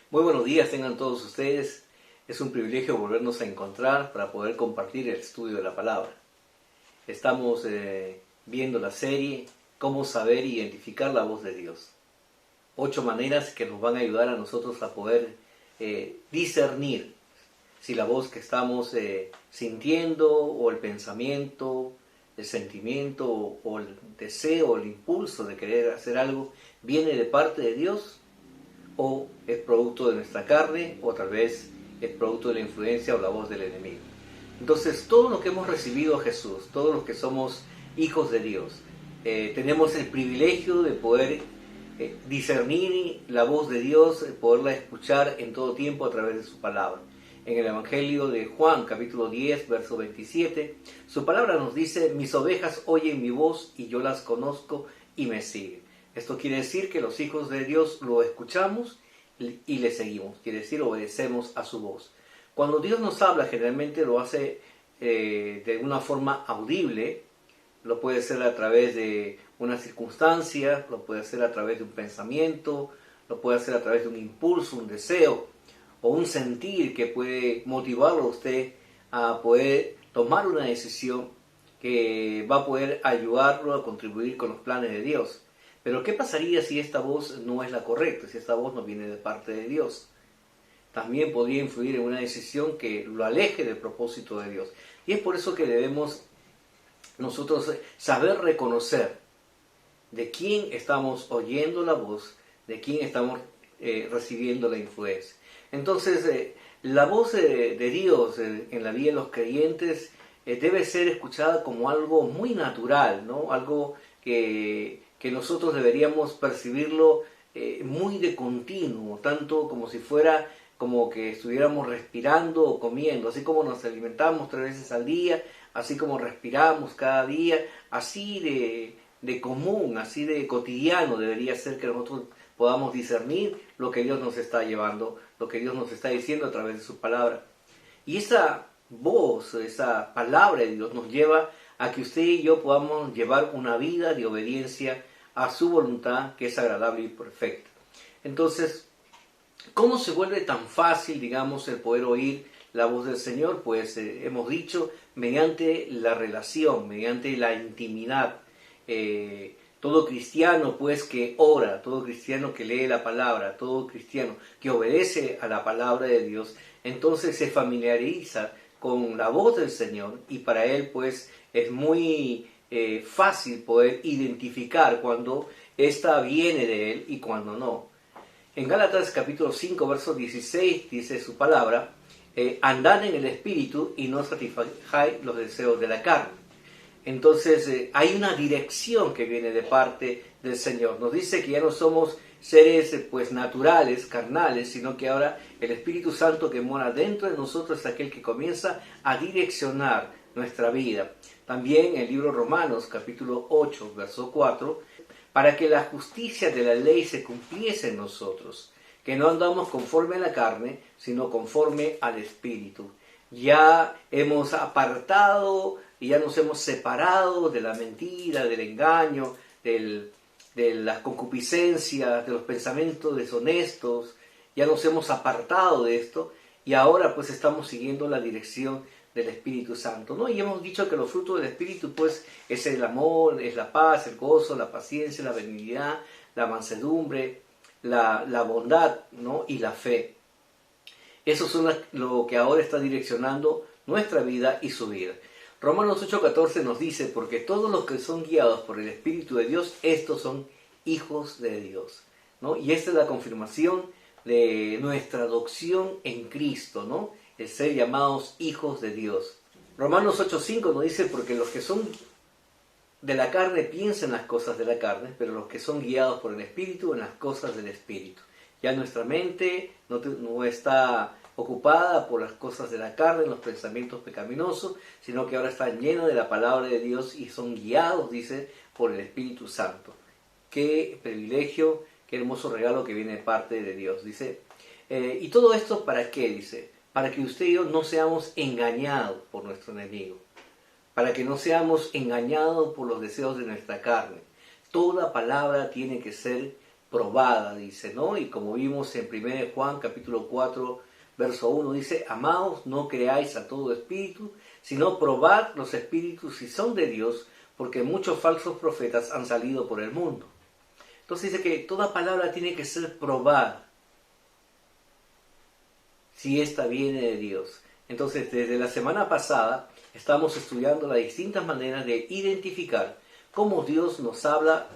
Muy buenos días tengan todos ustedes. Es un privilegio volvernos a encontrar para poder compartir el estudio de la palabra. Estamos viendo la serie Cómo saber e identificar la voz de Dios. 8 maneras que nos van a ayudar a nosotros a poder discernir si la voz que estamos sintiendo o el pensamiento, el sentimiento o el deseo o el impulso de querer hacer algo viene de parte de Dios o es producto de nuestra carne, o tal vez es producto de la influencia o la voz del enemigo. Entonces, todos los que hemos recibido a Jesús, todos los que somos hijos de Dios, tenemos el privilegio de poder discernir la voz de Dios, poderla escuchar en todo tiempo a través de su palabra. En el Evangelio de Juan, capítulo 10, verso 27, su palabra nos dice: mis ovejas oyen mi voz y yo las conozco y me siguen. Esto quiere decir que los hijos de Dios lo escuchamos y le seguimos, quiere decir obedecemos a su voz. Cuando Dios nos habla, generalmente lo hace de una forma audible, lo puede hacer a través de una circunstancia, lo puede hacer a través de un pensamiento, lo puede hacer a través de un impulso, un deseo o un sentir que puede motivarlo a usted a poder tomar una decisión que va a poder ayudarlo a contribuir con los planes de Dios. Pero ¿qué pasaría si esta voz no es la correcta, si esta voz no viene de parte de Dios? También podría influir en una decisión que lo aleje del propósito de Dios. Y es por eso que debemos nosotros saber reconocer de quién estamos oyendo la voz, de quién estamos recibiendo la influencia. Entonces, la voz de Dios en la vida de los creyentes debe ser escuchada como algo muy natural, ¿no? Algo que nosotros deberíamos percibirlo muy de continuo, tanto como si fuera como que estuviéramos respirando o comiendo, así como nos alimentamos 3 veces al día, así como respiramos cada día, así de común, así de cotidiano debería ser que nosotros podamos discernir lo que Dios nos está llevando, lo que Dios nos está diciendo a través de su palabra. Y esa voz, esa palabra de Dios nos lleva a que usted y yo podamos llevar una vida de obediencia a su voluntad, que es agradable y perfecta. Entonces, ¿cómo se vuelve tan fácil, digamos, el poder oír la voz del Señor? Pues hemos dicho, mediante la relación, mediante la intimidad. Todo cristiano, pues, que ora, todo cristiano que lee la palabra, todo cristiano que obedece a la palabra de Dios, entonces se familiariza con la voz del Señor, y para él, pues, es muy fácil poder identificar cuando ésta viene de él y cuando no. En Gálatas capítulo 5, verso 16 dice su palabra: andad en el Espíritu y no satisfagáis los deseos de la carne. Entonces hay una dirección que viene de parte del Señor. Nos dice que ya no somos seres pues naturales, carnales, sino que ahora el Espíritu Santo que mora dentro de nosotros es aquel que comienza a direccionar nuestra vida. También el libro Romanos capítulo 8, verso 4, para que la justicia de la ley se cumpliese en nosotros, que no andamos conforme a la carne, sino conforme al Espíritu. Ya hemos apartado y ya nos hemos separado de la mentira, del engaño, de las concupiscencias, de los pensamientos deshonestos. Ya nos hemos apartado de esto y ahora pues estamos siguiendo la dirección del Espíritu Santo, ¿no? Y hemos dicho que los frutos del Espíritu pues es el amor, es la paz, el gozo, la paciencia, la benignidad, la mansedumbre, la bondad, ¿no? Y la fe. Eso son lo que ahora está direccionando nuestra vida y su vida. Romanos 8:14 nos dice: porque todos los que son guiados por el Espíritu de Dios, estos son hijos de Dios, ¿no? Y esta es la confirmación de nuestra adopción en Cristo, ¿no? El ser llamados hijos de Dios. Romanos 8:5 nos dice: porque los que son de la carne piensan las cosas de la carne, pero los que son guiados por el Espíritu en las cosas del Espíritu. Ya nuestra mente no está ocupada por las cosas de la carne, los pensamientos pecaminosos, sino que ahora están llenos de la palabra de Dios y son guiados, dice, por el Espíritu Santo. Qué privilegio, qué hermoso regalo que viene de parte de Dios, dice. ¿Y todo esto para qué? Dice, para que usted y yo no seamos engañados por nuestro enemigo, para que no seamos engañados por los deseos de nuestra carne. Toda palabra tiene que ser probada, dice, ¿no? Y como vimos en 1 Juan capítulo 4, verso 1, dice, amaos, no creáis a todo espíritu, sino probad los espíritus si son de Dios, porque muchos falsos profetas han salido por el mundo. Entonces dice que toda palabra tiene que ser probada, si ésta viene de Dios. Entonces, desde la semana pasada, estamos estudiando las distintas maneras de identificar cómo Dios nos habla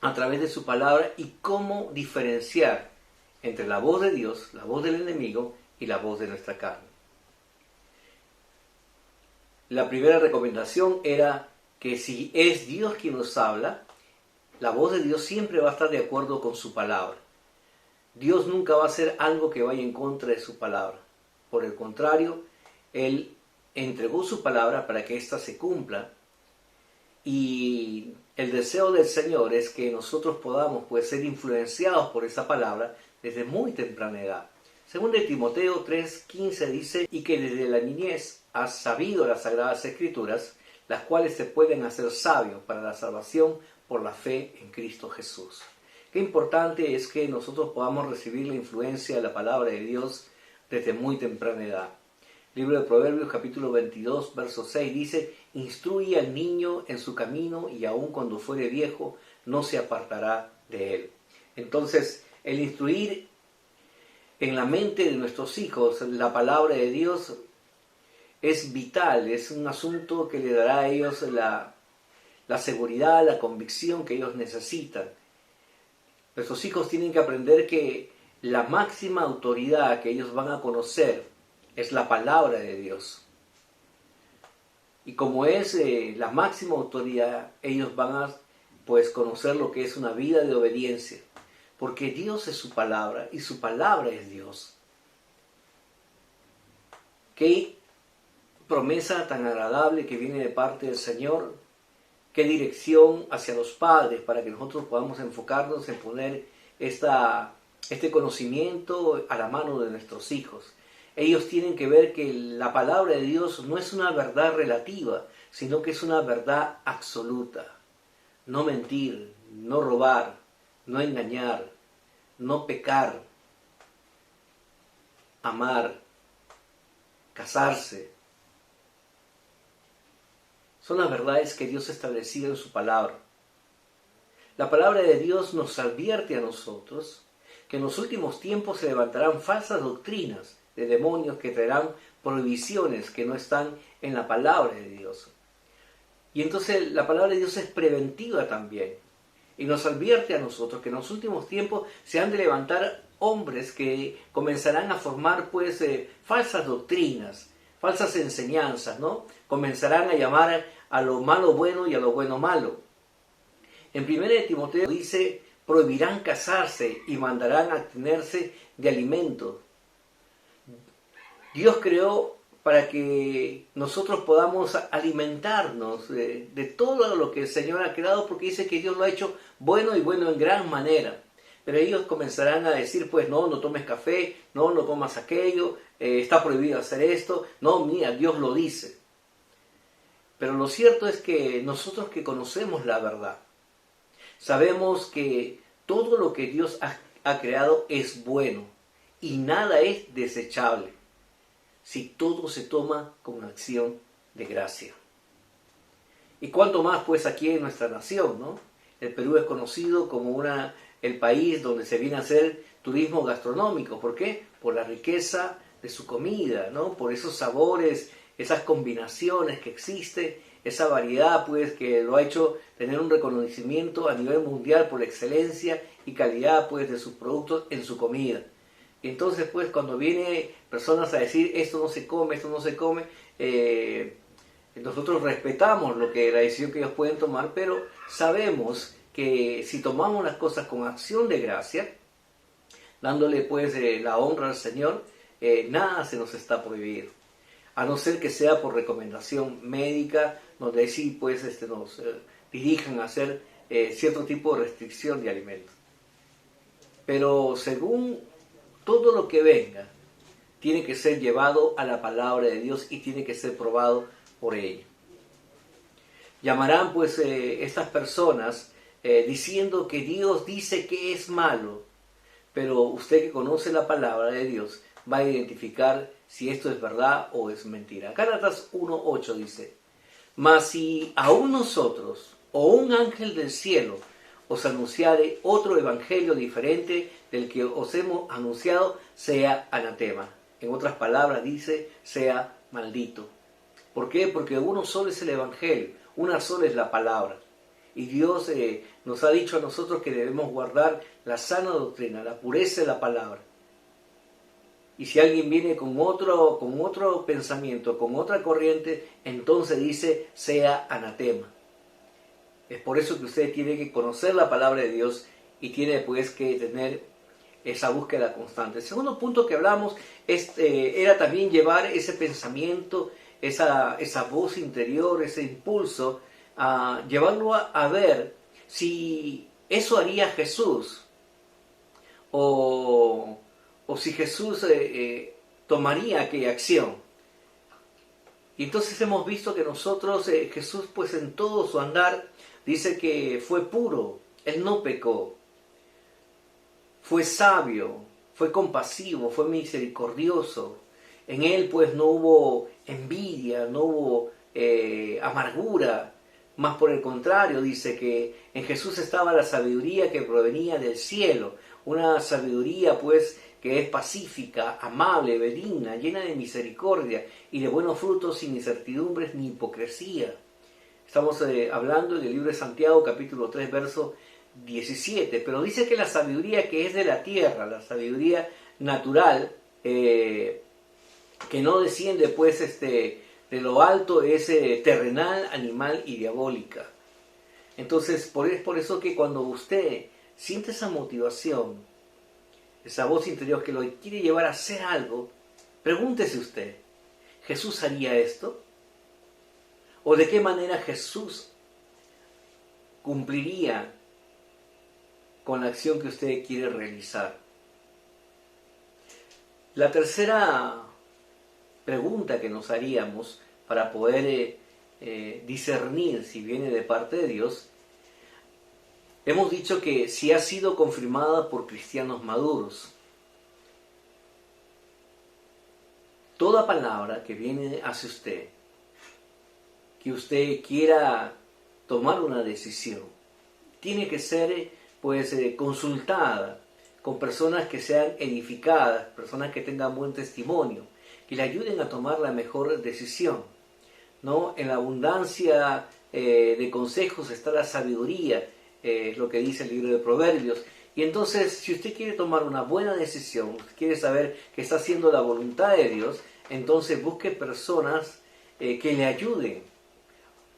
a través de su palabra y cómo diferenciar entre la voz de Dios, la voz del enemigo y la voz de nuestra carne. La primera recomendación era que si es Dios quien nos habla, la voz de Dios siempre va a estar de acuerdo con su palabra. Dios nunca va a hacer algo que vaya en contra de su palabra. Por el contrario, Él entregó su palabra para que ésta se cumpla. Y el deseo del Señor es que nosotros podamos ser influenciados por esa palabra desde muy temprana edad. Según de Timoteo 3:15 dice, y que desde la niñez has sabido las Sagradas Escrituras, las cuales te pueden hacer sabio para la salvación por la fe en Cristo Jesús. Qué importante es que nosotros podamos recibir la influencia de la palabra de Dios desde muy temprana edad. Libro de Proverbios capítulo 22, verso 6 dice, instruye al niño en su camino y aun cuando fuere viejo no se apartará de él. Entonces, el instruir en la mente de nuestros hijos la palabra de Dios es vital, es un asunto que le dará a ellos la seguridad, la convicción que ellos necesitan. Nuestros hijos tienen que aprender que la máxima autoridad que ellos van a conocer es la palabra de Dios. Y como es la máxima autoridad, ellos van a conocer lo que es una vida de obediencia. Porque Dios es su palabra y su palabra es Dios. Qué promesa tan agradable que viene de parte del Señor. Qué dirección hacia los padres para que nosotros podamos enfocarnos en poner este conocimiento a la mano de nuestros hijos. Ellos tienen que ver que la palabra de Dios no es una verdad relativa, sino que es una verdad absoluta. No mentir, no robar, no engañar, no pecar, amar, casarse. Son las verdades que Dios ha establecido en su palabra. La palabra de Dios nos advierte a nosotros que en los últimos tiempos se levantarán falsas doctrinas de demonios que traerán prohibiciones que no están en la palabra de Dios. Y entonces la palabra de Dios es preventiva también. Y nos advierte a nosotros que en los últimos tiempos se han de levantar hombres que comenzarán a formar falsas doctrinas, falsas enseñanzas, ¿no? Comenzarán a llamar a lo malo bueno y a lo bueno malo. En 1 Timoteo dice, prohibirán casarse y mandarán abstenerse de alimentos. Dios creó para que nosotros podamos alimentarnos de todo lo que el Señor ha creado, porque dice que Dios lo ha hecho bueno y bueno en gran manera. Pero ellos comenzarán a decir, no tomes café, no comas aquello, está prohibido hacer esto, no, mira, Dios lo dice. Pero lo cierto es que nosotros que conocemos la verdad, sabemos que todo lo que Dios ha creado es bueno y nada es desechable, si todo se toma con acción de gracia. Y cuanto más aquí en nuestra nación, ¿no? El Perú es conocido como el país donde se viene a hacer turismo gastronómico. ¿Por qué? Por la riqueza de su comida, ¿no? Por esos sabores, esas combinaciones que existe, esa variedad que lo ha hecho tener un reconocimiento a nivel mundial por la excelencia y calidad de sus productos en su comida. Entonces cuando vienen personas a decir esto no se come, nosotros respetamos la decisión que ellos pueden tomar, pero sabemos que si tomamos las cosas con acción de gracia, dándole la honra al Señor, nada se nos está prohibido, a no ser que sea por recomendación médica, donde sí nos dirijan a hacer cierto tipo de restricción de alimentos. Pero según todo lo que venga, tiene que ser llevado a la palabra de Dios y tiene que ser probado por ella. Llamarán estas personas diciendo que Dios dice que es malo, pero usted que conoce la palabra de Dios va a identificar si esto es verdad o es mentira. Gálatas 1:8 dice: mas si aún nosotros o un ángel del cielo os anunciare otro evangelio diferente del que os hemos anunciado, sea anatema. En otras palabras dice, sea maldito. ¿Por qué? Porque uno solo es el evangelio, una sola es la palabra. Y Dios nos ha dicho a nosotros que debemos guardar la sana doctrina, la pureza de la palabra. Y si alguien viene con otro pensamiento, con otra corriente, entonces dice, sea anatema. Es por eso que usted tiene que conocer la palabra de Dios y tiene pues que tener esa búsqueda constante. El segundo punto que hablamos era también llevar ese pensamiento, esa voz interior, ese impulso, a llevarlo a ver si eso haría Jesús o si Jesús tomaría aquella acción. Y entonces hemos visto que nosotros, Jesús pues en todo su andar, dice que fue puro, Él no pecó, fue sabio, fue compasivo, fue misericordioso. En Él pues no hubo envidia, no hubo amargura, más por el contrario, dice que en Jesús estaba la sabiduría que provenía del cielo, una sabiduría pues que es pacífica, amable, benigna, llena de misericordia y de buenos frutos, sin incertidumbres ni hipocresía. Estamos hablando en el libro de Santiago, capítulo 3, verso 17, pero dice que la sabiduría que es de la tierra, la sabiduría natural, que no desciende pues de lo alto, es terrenal, animal y diabólica. Entonces, es por eso que cuando usted siente esa motivación, esa voz interior que lo quiere llevar a hacer algo, pregúntese usted, ¿Jesús haría esto? ¿O de qué manera Jesús cumpliría con la acción que usted quiere realizar? La tercera pregunta que nos haríamos para poder discernir si viene de parte de Dios, hemos dicho que si ha sido confirmada por cristianos maduros. Toda palabra que viene hacia usted, que usted quiera tomar una decisión, tiene que ser pues consultada con personas que sean edificadas, personas que tengan buen testimonio, que le ayuden a tomar la mejor decisión, ¿no? En la abundancia de consejos está la sabiduría, es lo que dice el libro de Proverbios. Y entonces, si usted quiere tomar una buena decisión, quiere saber que está haciendo la voluntad de Dios, entonces busque personas que le ayuden,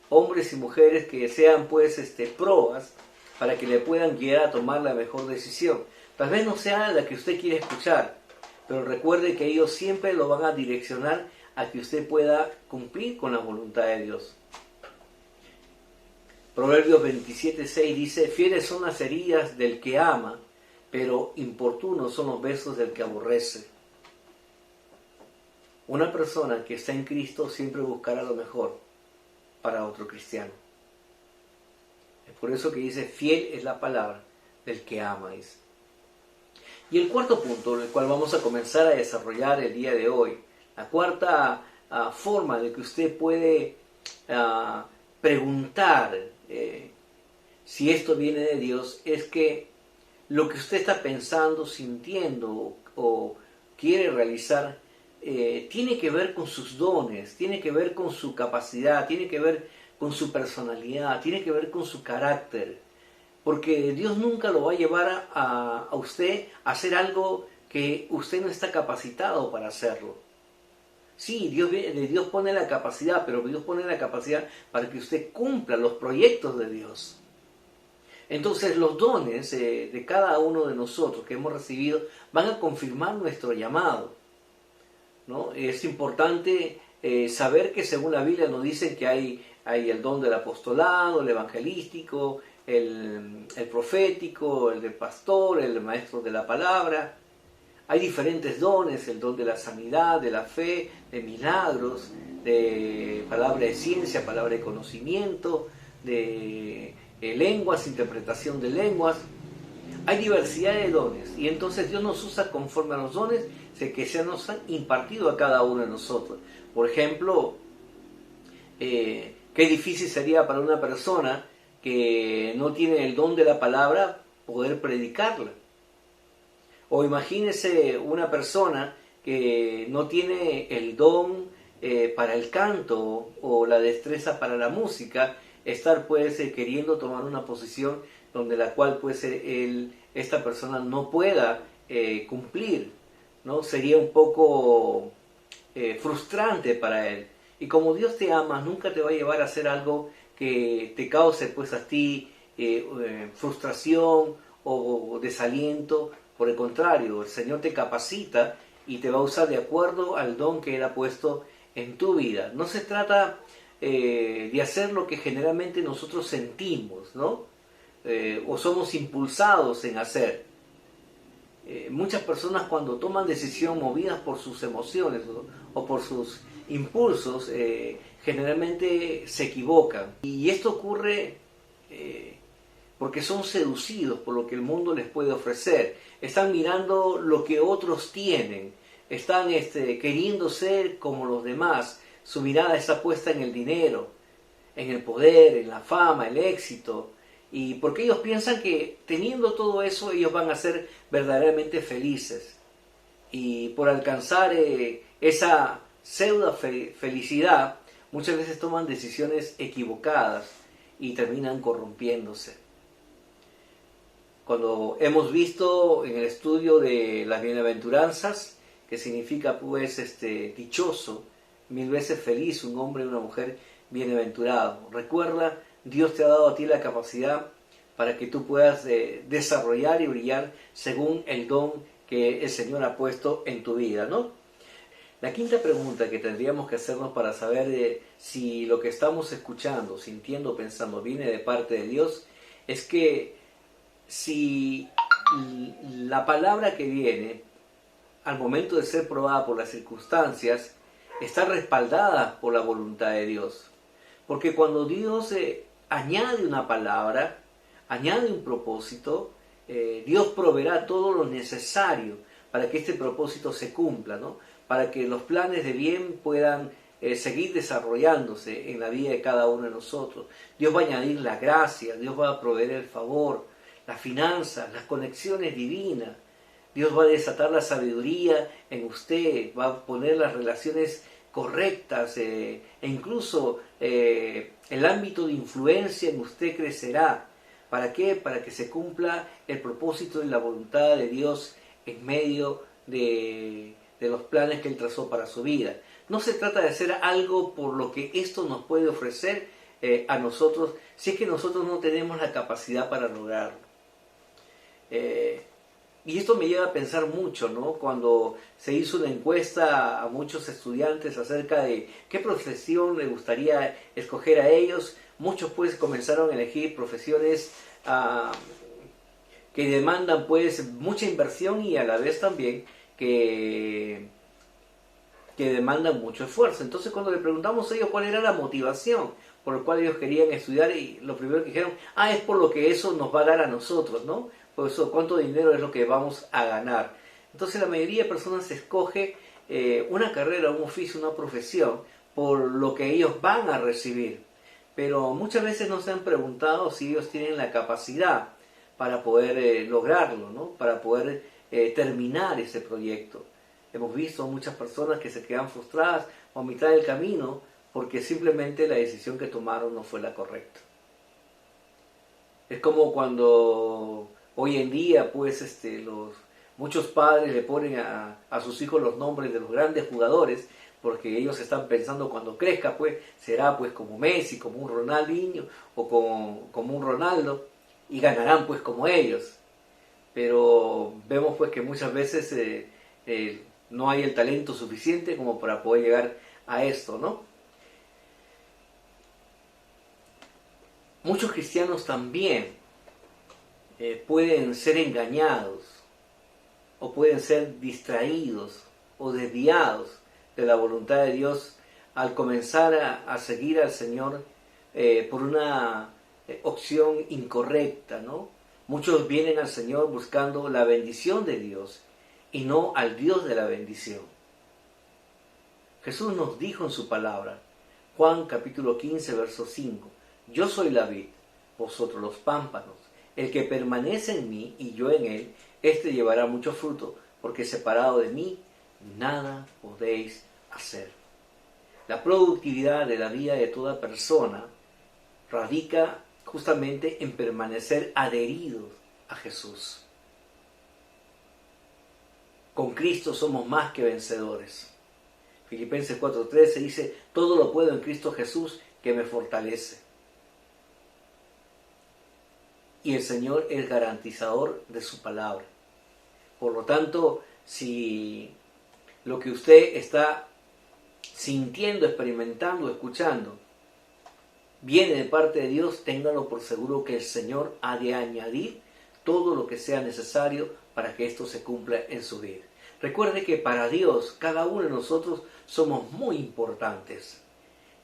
hombres y mujeres que sean pues proas, para que le puedan guiar a tomar la mejor decisión. Tal vez no sea la que usted quiere escuchar, pero recuerde que ellos siempre lo van a direccionar a que usted pueda cumplir con la voluntad de Dios. Proverbios 27:6 dice, fieles son las heridas del que ama, pero importunos son los besos del que aborrece. Una persona que está en Cristo siempre buscará lo mejor para otro cristiano. Es por eso que dice, fiel es la palabra del que ama, dice. Y el cuarto punto, el cual vamos a comenzar a desarrollar el día de hoy, la cuarta forma de que usted puede preguntar si esto viene de Dios, es que lo que usted está pensando, sintiendo o quiere realizar, tiene que ver con sus dones, tiene que ver con su capacidad, tiene que ver con su personalidad, tiene que ver con su carácter. Porque Dios nunca lo va a llevar a usted a hacer algo que usted no está capacitado para hacerlo. Sí, Dios pone la capacidad, pero Dios pone la capacidad para que usted cumpla los proyectos de Dios. Entonces los dones de cada uno de nosotros que hemos recibido van a confirmar nuestro llamado, ¿no? Es importante saber que según la Biblia nos dicen que hay el don del apostolado, el evangelístico, el profético, el del pastor, el maestro de la palabra. Hay diferentes dones, el don de la sanidad, de la fe, de milagros, de palabra de ciencia, palabra de conocimiento, de lenguas, interpretación de lenguas. Hay diversidad de dones y entonces Dios nos usa conforme a los dones que se nos han impartido a cada uno de nosotros. Por ejemplo, qué difícil sería para una persona que no tiene el don de la palabra poder predicarla. O imagínese una persona que no tiene el don para el canto o la destreza para la música, estar pues queriendo tomar una posición donde la cual pues esta persona no pueda cumplir, ¿no? Sería un poco frustrante para él. Y como Dios te ama, nunca te va a llevar a hacer algo que te cause pues a ti frustración o desaliento. Por el contrario, el Señor te capacita y te va a usar de acuerdo al don que Él ha puesto en tu vida. No se trata de hacer lo que generalmente nosotros sentimos, ¿no? O somos impulsados en hacer. Muchas personas cuando toman decisión movidas por sus emociones, ¿no? O por sus impulsos, generalmente se equivocan. Y esto ocurre porque son seducidos por lo que el mundo les puede ofrecer. Están mirando lo que otros tienen, están queriendo ser como los demás. Su mirada está puesta en el dinero, en el poder, en la fama, el éxito. Y porque ellos piensan que teniendo todo eso ellos van a ser verdaderamente felices. Y por alcanzar esa pseudo felicidad, muchas veces toman decisiones equivocadas y terminan corrompiéndose. Cuando hemos visto en el estudio de las bienaventuranzas, que significa pues dichoso, 1000 veces feliz, un hombre y una mujer bienaventurado. Recuerda, Dios te ha dado a ti la capacidad para que tú puedas desarrollar y brillar según el don que el Señor ha puesto en tu vida, ¿no? La quinta pregunta que tendríamos que hacernos para saber si lo que estamos escuchando, sintiendo, pensando viene de parte de Dios, es que si la palabra que viene al momento de ser probada por las circunstancias está respaldada por la voluntad de Dios. Porque cuando Dios añade una palabra, añade un propósito, Dios proveerá todo lo necesario para que este propósito se cumpla, ¿no? Para que los planes de bien puedan seguir desarrollándose en la vida de cada uno de nosotros. Dios va a añadir la gracia, Dios va a proveer el favor, las finanzas, las conexiones divinas. Dios va a desatar la sabiduría en usted, va a poner las relaciones correctas e incluso el ámbito de influencia en usted crecerá. ¿Para qué? Para que se cumpla el propósito y la voluntad de Dios en medio de los planes que Él trazó para su vida. No se trata de hacer algo por lo que esto nos puede ofrecer a nosotros, si es que nosotros no tenemos la capacidad para lograrlo. Y esto me lleva a pensar mucho, ¿no? Cuando se hizo una encuesta a muchos estudiantes acerca de qué profesión les gustaría escoger a ellos, muchos pues comenzaron a elegir profesiones que demandan pues mucha inversión y a la vez también que demandan mucho esfuerzo. Entonces cuando le preguntamos a ellos cuál era la motivación por la cual ellos querían estudiar, y lo primero que dijeron, es por lo que eso nos va a dar a nosotros, ¿no? Por eso, ¿cuánto dinero es lo que vamos a ganar? Entonces la mayoría de personas escoge una carrera, un oficio, una profesión por lo que ellos van a recibir. Pero muchas veces no se han preguntado si ellos tienen la capacidad para poder lograrlo, ¿no? Para poder terminar ese proyecto. Hemos visto muchas personas que se quedan frustradas a mitad del camino porque simplemente la decisión que tomaron no fue la correcta. Es como cuando hoy en día pues muchos padres le ponen a sus hijos los nombres de los grandes jugadores porque ellos están pensando cuando crezca pues será pues como Messi, como un Ronaldinho o como un Ronaldo y ganarán pues como ellos. Pero vemos pues que muchas veces no hay el talento suficiente como para poder llegar a esto, ¿no? Muchos cristianos también pueden ser engañados o pueden ser distraídos o desviados de la voluntad de Dios al comenzar a seguir al Señor por una opción incorrecta, ¿no? Muchos vienen al Señor buscando la bendición de Dios y no al Dios de la bendición. Jesús nos dijo en su palabra, Juan capítulo 15, verso 5, yo soy la vid, vosotros los pámpanos. El que permanece en mí y yo en él, éste llevará mucho fruto, porque separado de mí, nada podéis hacer. La productividad de la vida de toda persona radica justamente en permanecer adheridos a Jesús. Con Cristo somos más que vencedores. Filipenses 4:13 dice, todo lo puedo en Cristo Jesús que me fortalece. Y el Señor es garantizador de su palabra. Por lo tanto, si lo que usted está sintiendo, experimentando, escuchando, viene de parte de Dios, téngalo por seguro que el Señor ha de añadir todo lo que sea necesario para que esto se cumpla en su vida. Recuerde que para Dios, cada uno de nosotros somos muy importantes.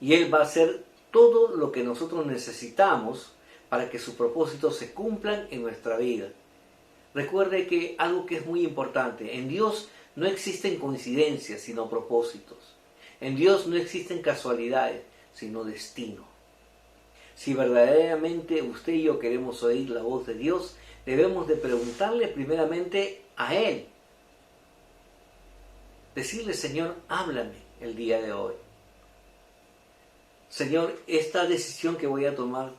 Y Él va a hacer todo lo que nosotros necesitamos para que sus propósitos se cumplan en nuestra vida. Recuerde que algo que es muy importante, en Dios no existen coincidencias, sino propósitos. En Dios no existen casualidades, sino destino. Si verdaderamente usted y yo queremos oír la voz de Dios, debemos de preguntarle primeramente a Él. Decirle, Señor, háblame el día de hoy. Señor, esta decisión que voy a tomar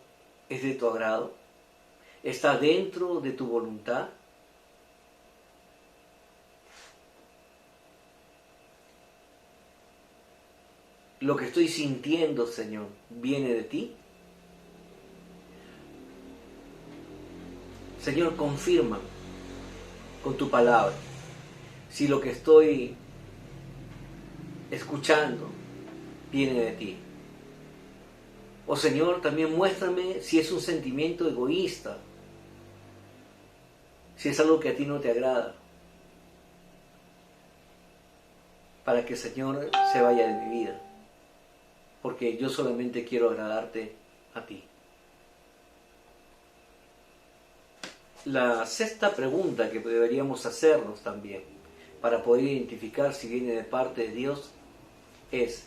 es de tu agrado. ¿Está dentro de tu voluntad? ¿Lo que estoy sintiendo, Señor, viene de ti? Señor, confirma con tu palabra si lo que estoy escuchando viene de ti. O Señor, también muéstrame si es un sentimiento egoísta, si es algo que a ti no te agrada, para que, Señor, se vaya de mi vida, porque yo solamente quiero agradarte a ti. La sexta pregunta que deberíamos hacernos también, para poder identificar si viene de parte de Dios, es,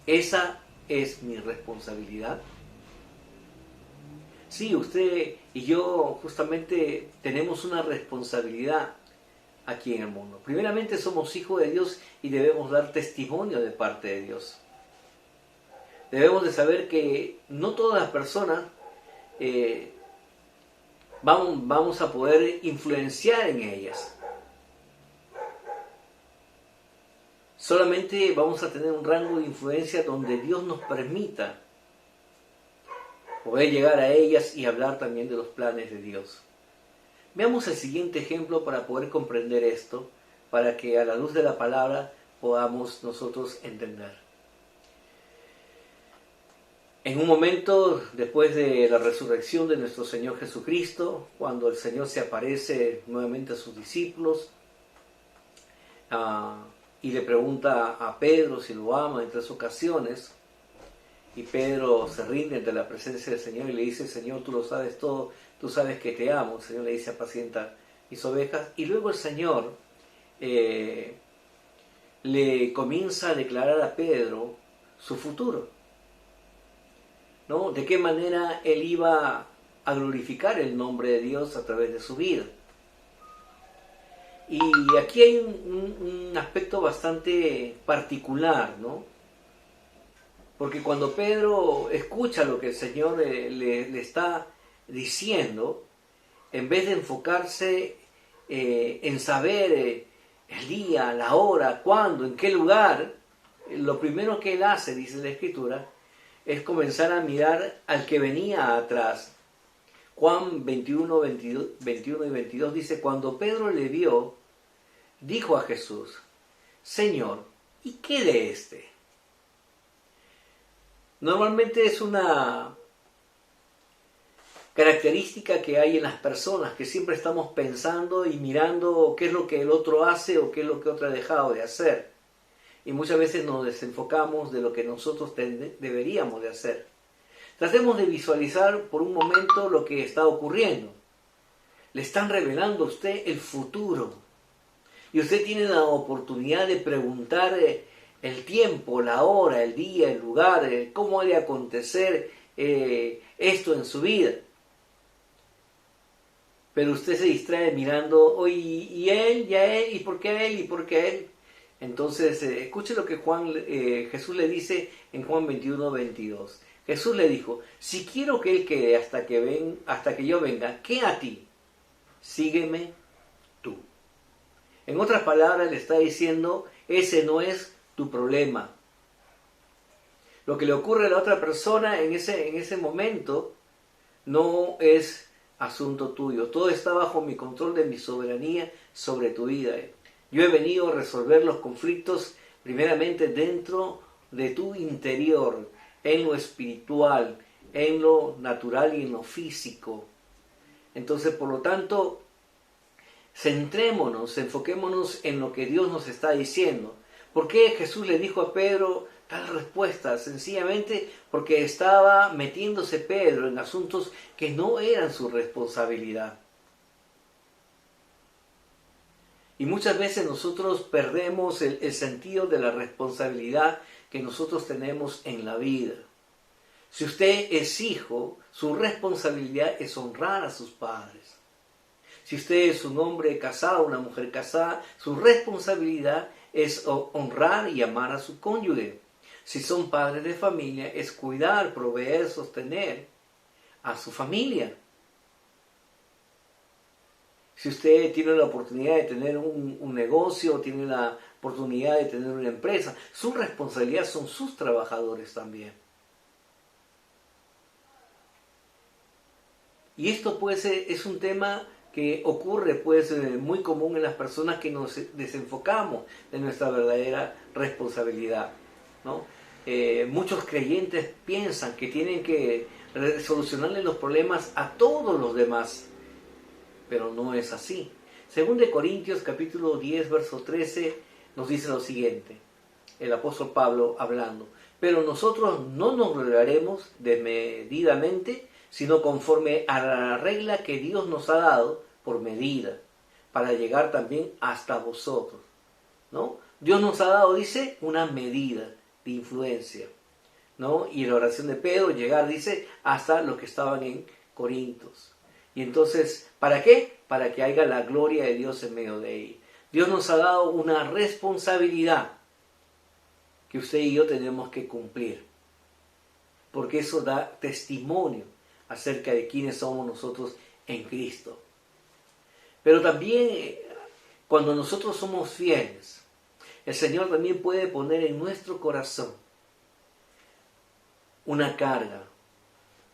¿esa es mi responsabilidad? Sí, usted y yo justamente tenemos una responsabilidad aquí en el mundo. Primeramente somos hijos de Dios y debemos dar testimonio de parte de Dios. Debemos de saber que no todas las personas vamos a poder influenciar en ellas. Solamente vamos a tener un rango de influencia donde Dios nos permita poder llegar a ellas y hablar también de los planes de Dios. Veamos el siguiente ejemplo para poder comprender esto, para que a la luz de la palabra podamos nosotros entender. En un momento después de la resurrección de nuestro Señor Jesucristo, cuando el Señor se aparece nuevamente a sus discípulos, y le pregunta a Pedro si lo ama en 3 ocasiones, y Pedro se rinde ante la presencia del Señor y le dice, Señor, tú lo sabes todo, tú sabes que te amo. El Señor le dice, apacienta mis ovejas, y luego el Señor le comienza a declarar a Pedro su futuro, ¿no? De qué manera él iba a glorificar el nombre de Dios a través de su vida. Y aquí hay un aspecto bastante particular, ¿no? Porque cuando Pedro escucha lo que el Señor le está diciendo, en vez de enfocarse en saber el día, la hora, cuándo, en qué lugar, lo primero que él hace, dice la Escritura, es comenzar a mirar al que venía atrás. Juan 21 y 22 dice, cuando Pedro le vio, dijo a Jesús, Señor, ¿y qué de este? Normalmente es una característica que hay en las personas, que siempre estamos pensando y mirando qué es lo que el otro hace o qué es lo que otro ha dejado de hacer. Y muchas veces nos desenfocamos de lo que nosotros deberíamos de hacer. Tratemos de visualizar por un momento lo que está ocurriendo. Le están revelando a usted el futuro. Y usted tiene la oportunidad de preguntar el tiempo, la hora, el día, el lugar, cómo ha de acontecer esto en su vida. Pero usted se distrae mirando, oye, y él, y a él, y por qué él, y por qué él. Entonces, escuche lo que Jesús le dice en Juan 21:22. Jesús le dijo, si quiero que él quede hasta que yo venga, ¿qué a ti? Sígueme tú. En otras palabras, le está diciendo, ese no es tu problema. Lo que le ocurre a la otra persona en ese momento no es asunto tuyo. Todo está bajo mi control de mi soberanía sobre tu vida. Yo he venido a resolver los conflictos primeramente dentro de tu interior, en lo espiritual, en lo natural y en lo físico. Entonces, por lo tanto, centrémonos, enfoquémonos en lo que Dios nos está diciendo. ¿Por qué Jesús le dijo a Pedro tal respuesta? Sencillamente porque estaba metiéndose Pedro en asuntos que no eran su responsabilidad. Y muchas veces nosotros perdemos el sentido de la responsabilidad que nosotros tenemos en la vida. Si usted es hijo, su responsabilidad es honrar a sus padres. Si usted es un hombre casado, una mujer casada, su responsabilidad es honrar y amar a su cónyuge. Si son padres de familia, es cuidar, proveer, sostener a su familia. Si usted tiene la oportunidad de tener un negocio, tiene la oportunidad de tener una empresa, su responsabilidad son sus trabajadores también. Y esto pues es un tema que ocurre pues muy común en las personas que nos desenfocamos de nuestra verdadera responsabilidad, ¿no? Muchos creyentes piensan que tienen que solucionarle los problemas a todos los demás, pero no es así. Según de Corintios capítulo 10 verso 13 nos dice lo siguiente, el apóstol Pablo hablando, pero nosotros no nos gloriaremos desmedidamente, sino conforme a la regla que Dios nos ha dado por medida, para llegar también hasta vosotros, ¿no? Dios nos ha dado, dice, una medida de influencia, ¿no? Y en la oración de Pedro, llegar, dice, hasta los que estaban en Corintios. Y entonces, ¿para qué? Para que haya la gloria de Dios en medio de ellos. Dios nos ha dado una responsabilidad que usted y yo tenemos que cumplir, porque eso da testimonio acerca de quiénes somos nosotros en Cristo. Pero también cuando nosotros somos fieles, el Señor también puede poner en nuestro corazón una carga,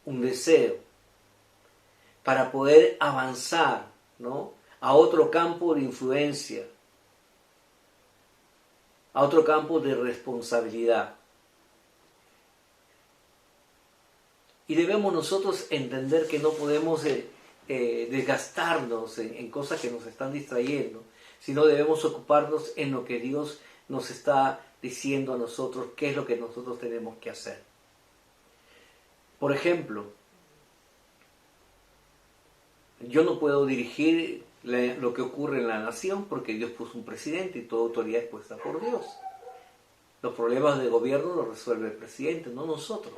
un deseo, para poder avanzar, ¿no?, a otro campo de influencia, a otro campo de responsabilidad. Y debemos nosotros entender que no podemos desgastarnos en cosas que nos están distrayendo, sino debemos ocuparnos en lo que Dios nos está diciendo a nosotros, qué es lo que nosotros tenemos que hacer. Por ejemplo, yo no puedo dirigir lo que ocurre en la nación porque Dios puso un presidente y toda autoridad es puesta por Dios. Los problemas de gobierno los resuelve el presidente, no nosotros.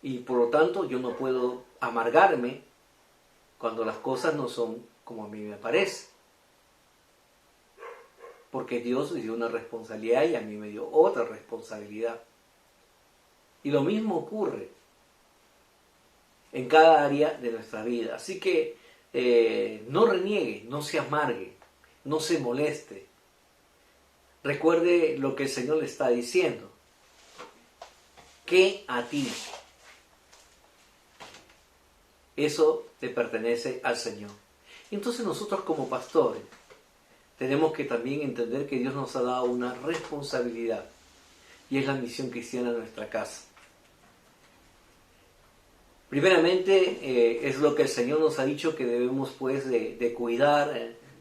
Y por lo tanto yo no puedo amargarme cuando las cosas no son como a mí me parece. Porque Dios me dio una responsabilidad y a mí me dio otra responsabilidad. Y lo mismo ocurre en cada área de nuestra vida. Así que no reniegue, no se amargue, no se moleste. Recuerde lo que el Señor le está diciendo. ¿Qué a ti? Eso te pertenece al Señor. Entonces nosotros como pastores tenemos que también entender que Dios nos ha dado una responsabilidad y es la misión cristiana de nuestra casa. Primeramente es lo que el Señor nos ha dicho que debemos pues de cuidar,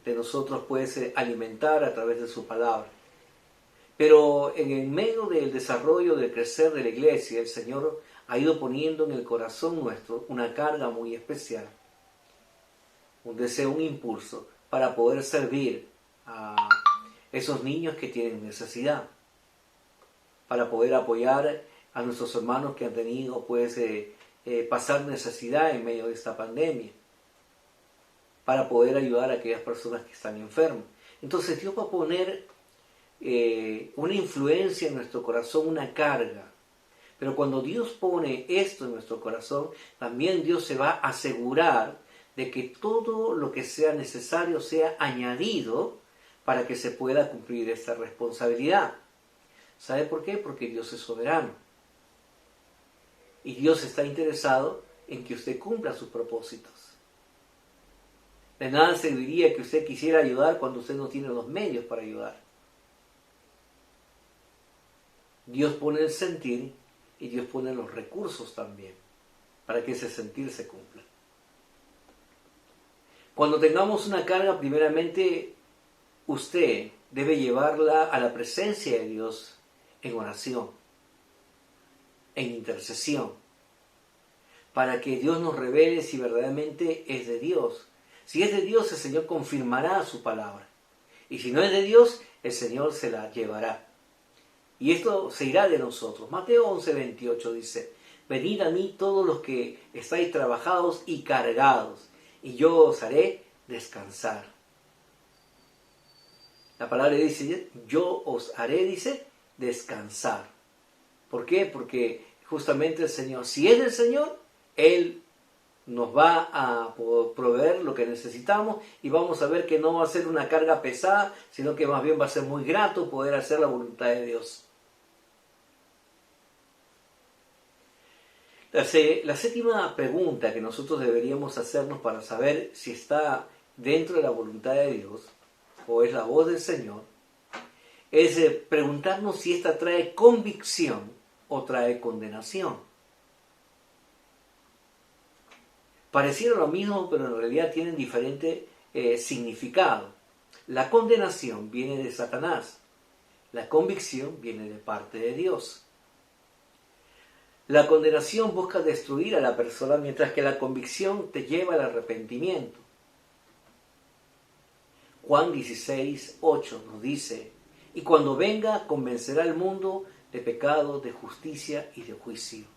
de nosotros pues alimentar a través de su palabra. Pero en el medio del desarrollo, del crecer de la iglesia, el Señor ha ido poniendo en el corazón nuestro una carga muy especial, un deseo, un impulso para poder servir a esos niños que tienen necesidad, para poder apoyar a nuestros hermanos que han tenido pasar necesidad en medio de esta pandemia, para poder ayudar a aquellas personas que están enfermas. Entonces Dios va a poner una influencia en nuestro corazón, una carga. Pero cuando Dios pone esto en nuestro corazón, también Dios se va a asegurar de que todo lo que sea necesario sea añadido para que se pueda cumplir esta responsabilidad. ¿Sabe por qué? Porque Dios es soberano. Y Dios está interesado en que usted cumpla sus propósitos. De nada serviría que usted quisiera ayudar cuando usted no tiene los medios para ayudar. Dios pone el sentir y Dios pone los recursos también para que ese sentir se cumpla. Cuando tengamos una carga, primeramente usted debe llevarla a la presencia de Dios en oración, en intercesión, para que Dios nos revele si verdaderamente es de Dios. Si es de Dios, el Señor confirmará su palabra. Y si no es de Dios, el Señor se la llevará. Y esto se irá de nosotros. Mateo 11:28 dice: venid a mí todos los que estáis trabajados y cargados, y yo os haré descansar. La palabra dice, yo os haré, dice, descansar. ¿Por qué? Porque justamente el Señor, si es del Señor, Él nos va a proveer lo que necesitamos y vamos a ver que no va a ser una carga pesada, sino que más bien va a ser muy grato poder hacer la voluntad de Dios. La séptima pregunta que nosotros deberíamos hacernos para saber si está dentro de la voluntad de Dios o es la voz del Señor, es preguntarnos si esta trae convicción o trae condenación. Pareciera lo mismo, pero en realidad tienen diferente significado. La condenación viene de Satanás, la convicción viene de parte de Dios. La condenación busca destruir a la persona, mientras que la convicción te lleva al arrepentimiento. Juan 16:8 nos dice: y cuando venga convencerá al mundo de pecado, de justicia y de juicio.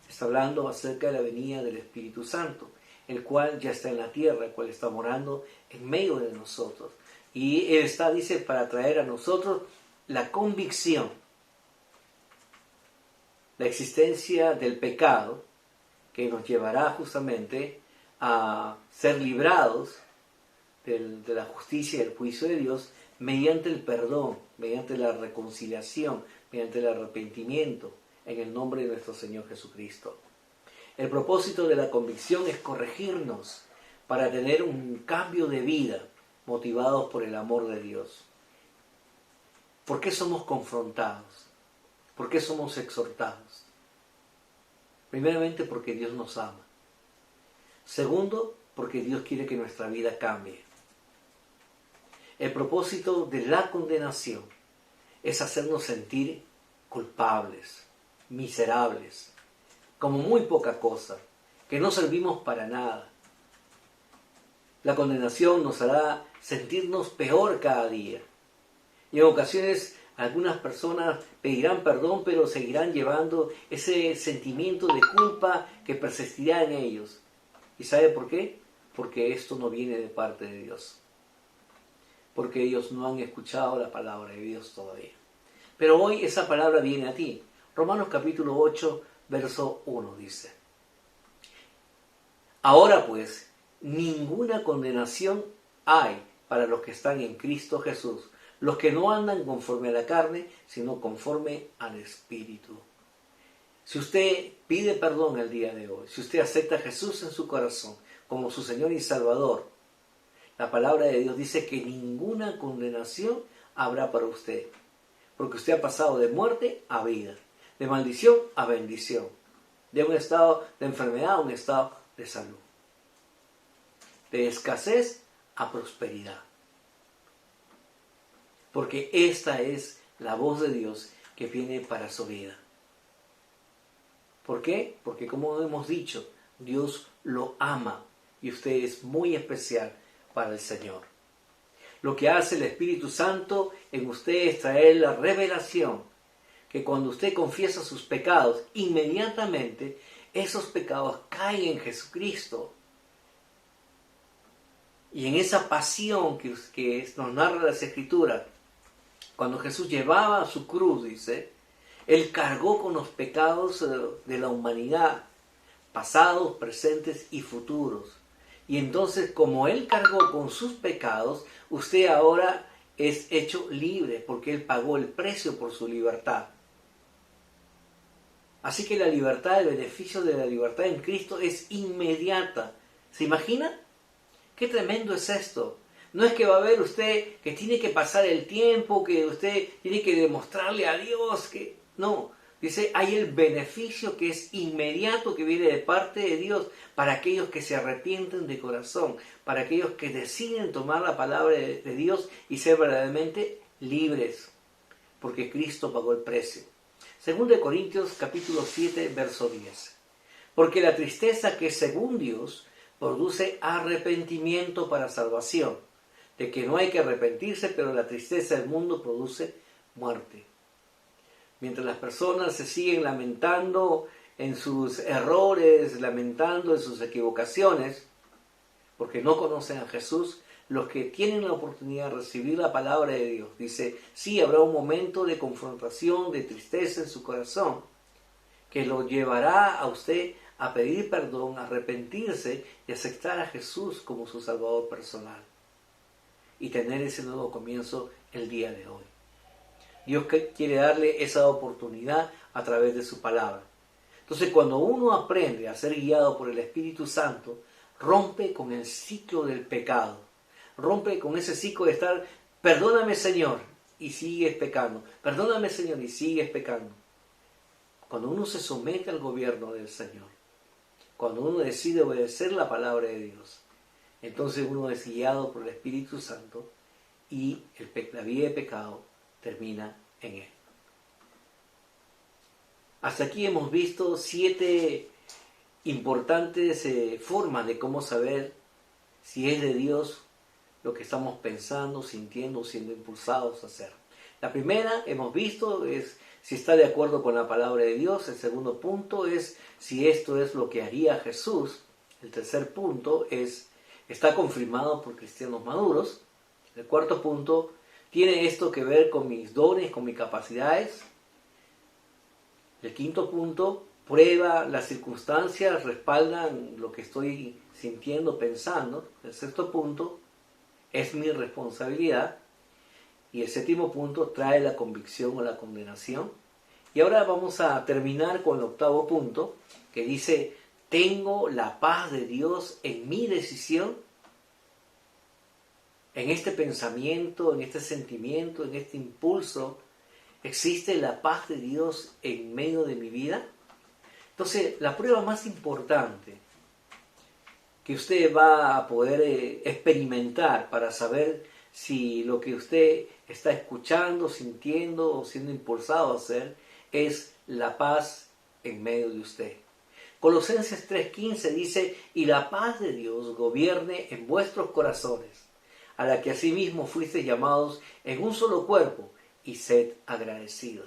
Está hablando acerca de la venida del Espíritu Santo, el cual ya está en la tierra, el cual está morando en medio de nosotros. Y Él está, dice, para traer a nosotros la convicción, la existencia del pecado, que nos llevará justamente a ser librados de la justicia y el juicio de Dios mediante el perdón, mediante la reconciliación, mediante el arrepentimiento, en el nombre de nuestro Señor Jesucristo. El propósito de la convicción es corregirnos para tener un cambio de vida motivados por el amor de Dios. ¿Por qué somos confrontados? ¿Por qué somos exhortados? Primeramente porque Dios nos ama. Segundo, porque Dios quiere que nuestra vida cambie. El propósito de la condenación es hacernos sentir culpables, miserables, como muy poca cosa, que no servimos para nada. La condenación nos hará sentirnos peor cada día. Y en ocasiones algunas personas pedirán perdón, pero seguirán llevando ese sentimiento de culpa que persistirá en ellos. ¿Y sabe por qué? Porque esto no viene de parte de Dios. Porque ellos no han escuchado la palabra de Dios todavía. Pero hoy esa palabra viene a ti. Romanos capítulo 8, verso 1 dice: ahora pues, ninguna condenación hay para los que están en Cristo Jesús, los que no andan conforme a la carne, sino conforme al Espíritu. Si usted pide perdón el día de hoy, si usted acepta a Jesús en su corazón como su Señor y Salvador, la palabra de Dios dice que ninguna condenación habrá para usted, porque usted ha pasado de muerte a vida, de maldición a bendición, de un estado de enfermedad a un estado de salud, de escasez a prosperidad. Porque esta es la voz de Dios que viene para su vida. ¿Por qué? Porque como hemos dicho, Dios lo ama y usted es muy especial para el Señor. Lo que hace el Espíritu Santo en usted es traer la revelación, que cuando usted confiesa sus pecados, inmediatamente esos pecados caen en Jesucristo. Y en esa pasión que nos narra las Escrituras, cuando Jesús llevaba su cruz, dice, Él cargó con los pecados de la humanidad, pasados, presentes y futuros. Y entonces, como Él cargó con sus pecados, usted ahora es hecho libre, porque Él pagó el precio por su libertad. Así que la libertad, el beneficio de la libertad en Cristo es inmediata. ¿Se imagina? ¡Qué tremendo es esto! No es que va a ver usted que tiene que pasar el tiempo, que usted tiene que demostrarle a Dios que... No, dice, hay el beneficio que es inmediato, que viene de parte de Dios para aquellos que se arrepienten de corazón, para aquellos que deciden tomar la palabra de Dios y ser verdaderamente libres, porque Cristo pagó el precio. 2 Corintios capítulo 7, verso 10. Porque la tristeza que es según Dios produce arrepentimiento para salvación, de que no hay que arrepentirse, pero la tristeza del mundo produce muerte. Mientras las personas se siguen lamentando en sus errores, lamentando en sus equivocaciones, porque no conocen a Jesús, los que tienen la oportunidad de recibir la palabra de Dios, dice, sí, habrá un momento de confrontación, de tristeza en su corazón, que lo llevará a usted a pedir perdón, a arrepentirse y aceptar a Jesús como su Salvador personal. Y tener ese nuevo comienzo el día de hoy. Dios quiere darle esa oportunidad a través de su palabra. Entonces, cuando uno aprende a ser guiado por el Espíritu Santo, rompe con el ciclo del pecado. Rompe con ese ciclo de estar, perdóname Señor, y sigues pecando. Perdóname Señor, y sigues pecando. Cuando uno se somete al gobierno del Señor, cuando uno decide obedecer la palabra de Dios, entonces uno es guiado por el Espíritu Santo y la vida de pecado termina en él. Hasta aquí hemos visto 7 importantes formas de cómo saber si es de Dios lo que estamos pensando, sintiendo, siendo impulsados a hacer. La primera, hemos visto, es si está de acuerdo con la palabra de Dios. El segundo punto es si esto es lo que haría Jesús. El tercer punto es, está confirmado por cristianos maduros. El cuarto punto, ¿tiene esto que ver con mis dones, con mis capacidades? El quinto punto, prueba, las circunstancias respaldan lo que estoy sintiendo, pensando. El sexto punto, es mi responsabilidad. Y el séptimo punto, trae la convicción o la condenación. Y ahora vamos a terminar con el octavo punto, que dice, tengo la paz de Dios en mi decisión, en este pensamiento, en este sentimiento, en este impulso. ¿Existe la paz de Dios en medio de mi vida? Entonces, la prueba más importante que usted va a poder experimentar para saber si lo que usted está escuchando, sintiendo o siendo impulsado a hacer es la paz en medio de usted. Colosenses 3:15 dice, y la paz de Dios gobierne en vuestros corazones, a la que asimismo fuisteis llamados en un solo cuerpo, y sed agradecidos.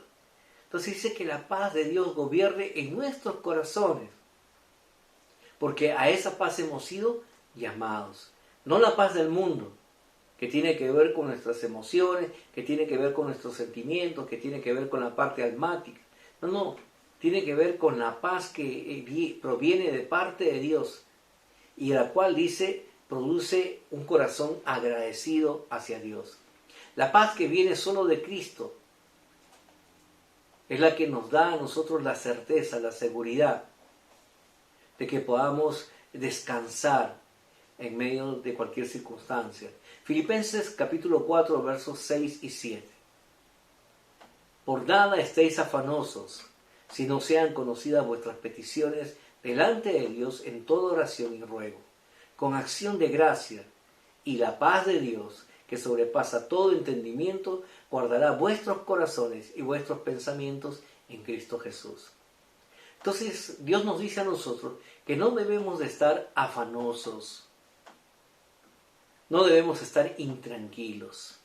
Entonces dice que la paz de Dios gobierne en nuestros corazones, porque a esa paz hemos sido llamados. No la paz del mundo, que tiene que ver con nuestras emociones, que tiene que ver con nuestros sentimientos, que tiene que ver con la parte almática. No, tiene que ver con la paz que proviene de parte de Dios y la cual dice, produce un corazón agradecido hacia Dios. La paz que viene solo de Cristo es la que nos da a nosotros la certeza, la seguridad de que podamos descansar en medio de cualquier circunstancia. Filipenses capítulo 4, versos 6 y 7. Por nada estéis afanosos, si no sean conocidas vuestras peticiones delante de Dios en toda oración y ruego, con acción de gracia, y la paz de Dios, que sobrepasa todo entendimiento, guardará vuestros corazones y vuestros pensamientos en Cristo Jesús. Entonces Dios nos dice a nosotros que no debemos de estar afanosos, no debemos estar intranquilos.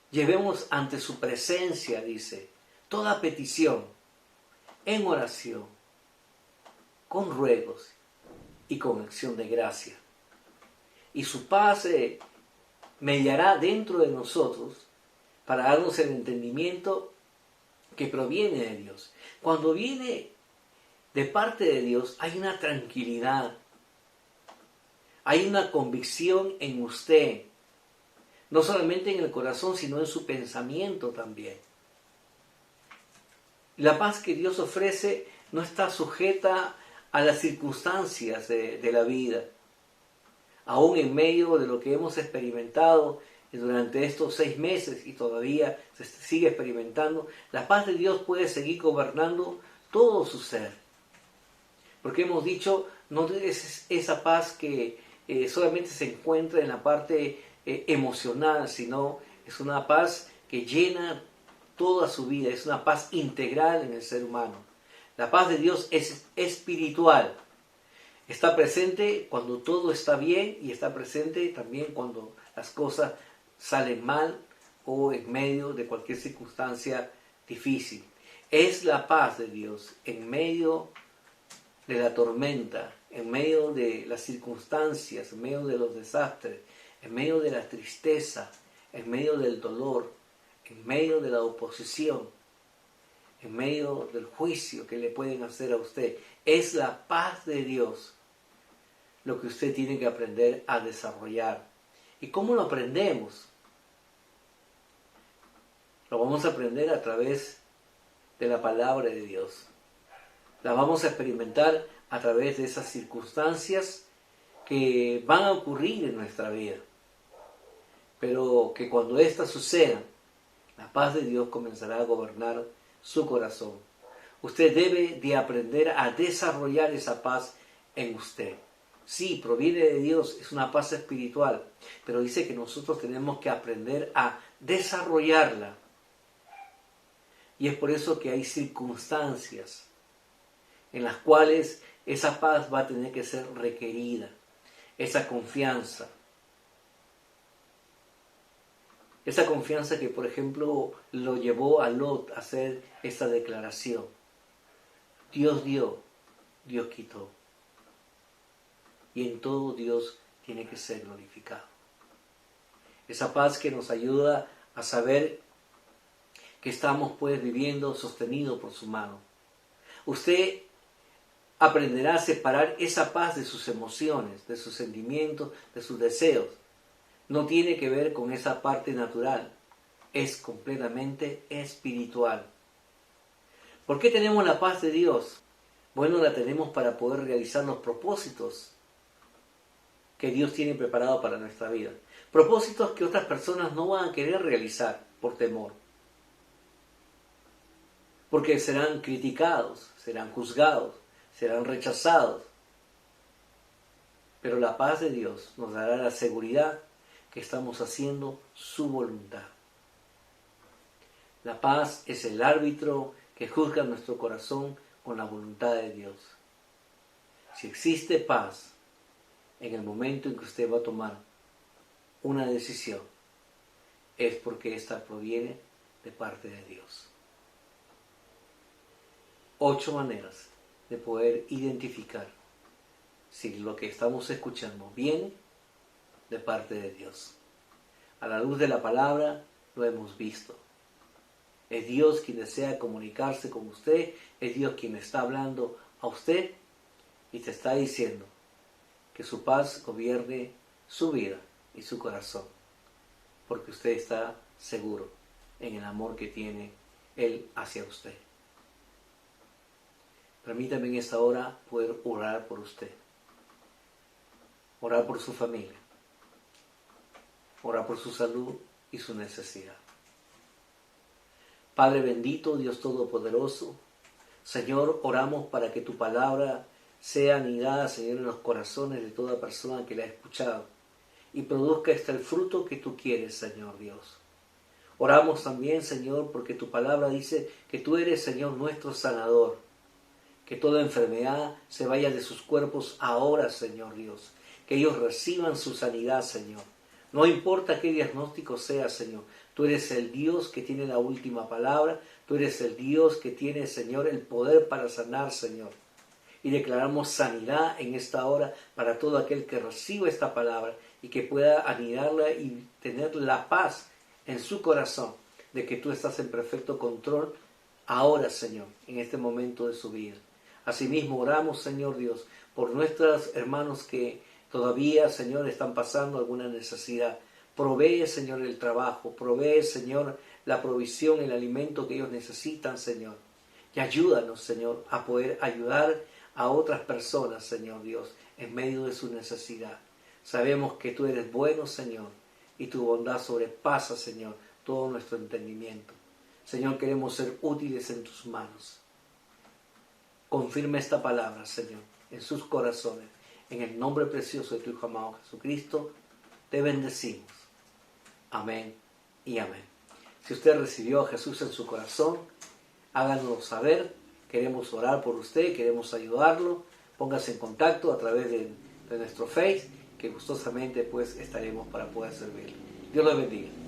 Llevemos ante su presencia, dice, toda petición en oración, con ruegos y con acción de gracia. Y su paz mediará dentro de nosotros para darnos el entendimiento que proviene de Dios. Cuando viene de parte de Dios hay una tranquilidad, hay una convicción en usted, no solamente en el corazón, sino en su pensamiento también. La paz que Dios ofrece no está sujeta a las circunstancias de la vida. Aún en medio de lo que hemos experimentado durante estos 6 meses y todavía se sigue experimentando, la paz de Dios puede seguir gobernando todo su ser. Porque hemos dicho, no es esa paz que solamente se encuentra en la parte emocional, sino es una paz que llena toda su vida, es una paz integral en el ser humano. La paz de Dios es espiritual. Está presente cuando todo está bien y está presente también cuando las cosas salen mal o en medio de cualquier circunstancia difícil. Es la paz de Dios en medio de la tormenta, en medio de las circunstancias, en medio de los desastres, en medio de la tristeza, en medio del dolor, en medio de la oposición, en medio del juicio que le pueden hacer a usted. Es la paz de Dios lo que usted tiene que aprender a desarrollar. ¿Y cómo lo aprendemos? Lo vamos a aprender a través de la palabra de Dios. La vamos a experimentar a través de esas circunstancias que van a ocurrir en nuestra vida. Pero que cuando éstas sucedan, la paz de Dios comenzará a gobernar su corazón. Usted debe de aprender a desarrollar esa paz en usted. Sí, proviene de Dios, es una paz espiritual, pero dice que nosotros tenemos que aprender a desarrollarla. Y es por eso que hay circunstancias en las cuales esa paz va a tener que ser requerida, esa confianza. Esa confianza que, por ejemplo, lo llevó a Lot a hacer esta declaración. Dios dio, Dios quitó. Y en todo Dios tiene que ser glorificado. Esa paz que nos ayuda a saber que estamos pues viviendo sostenido por su mano. Usted aprenderá a separar esa paz de sus emociones, de sus sentimientos, de sus deseos. No tiene que ver con esa parte natural, es completamente espiritual. ¿Por qué tenemos la paz de Dios? Bueno, la tenemos para poder realizar los propósitos que Dios tiene preparado para nuestra vida. Propósitos que otras personas no van a querer realizar por temor. Porque serán criticados, serán juzgados, serán rechazados. Pero la paz de Dios nos dará la seguridad que estamos haciendo su voluntad. La paz es el árbitro que juzga nuestro corazón con la voluntad de Dios. Si existe paz en el momento en que usted va a tomar una decisión, es porque ésta proviene de parte de Dios. 8 maneras de poder identificar si lo que estamos escuchando viene de parte de Dios. A la luz de la palabra lo hemos visto. Es Dios quien desea comunicarse con usted, es Dios quien está hablando a usted y te está diciendo que su paz gobierne su vida y su corazón, porque usted está seguro en el amor que tiene Él hacia usted. Permítame en esta hora poder orar por usted, orar por su familia, orar por su salud y su necesidad. Padre bendito, Dios Todopoderoso, Señor, oramos para que tu palabra sea anidada, Señor, en los corazones de toda persona que la ha escuchado y produzca el fruto que tú quieres, Señor Dios. Oramos también, Señor, porque tu palabra dice que tú eres, Señor, nuestro sanador, Que toda enfermedad se vaya de sus cuerpos ahora, Señor Dios. Que ellos reciban su sanidad, Señor. No importa qué diagnóstico sea, Señor. Tú eres el Dios que tiene la última palabra. Tú eres el Dios que tiene, Señor, el poder para sanar, Señor. Y declaramos sanidad en esta hora para todo aquel que reciba esta palabra y que pueda anidarla y tener la paz en su corazón de que tú estás en perfecto control ahora, Señor, en este momento de su vida. Asimismo oramos, Señor Dios, por nuestros hermanos que todavía, Señor, están pasando alguna necesidad. Provee, Señor, el trabajo, provee, Señor, la provisión, el alimento que ellos necesitan, Señor. Y ayúdanos, Señor, a poder ayudar a otras personas, Señor Dios, en medio de su necesidad. Sabemos que tú eres bueno, Señor, y tu bondad sobrepasa, Señor, todo nuestro entendimiento. Señor, queremos ser útiles en tus manos. Confirma esta palabra, Señor, en sus corazones. En el nombre precioso de tu Hijo amado Jesucristo, te bendecimos. Amén y amén. Si usted recibió a Jesús en su corazón, háganoslo saber. Queremos orar por usted, queremos ayudarlo. Póngase en contacto a través de nuestro Face, que gustosamente pues estaremos para poder servirle. Dios lo bendiga.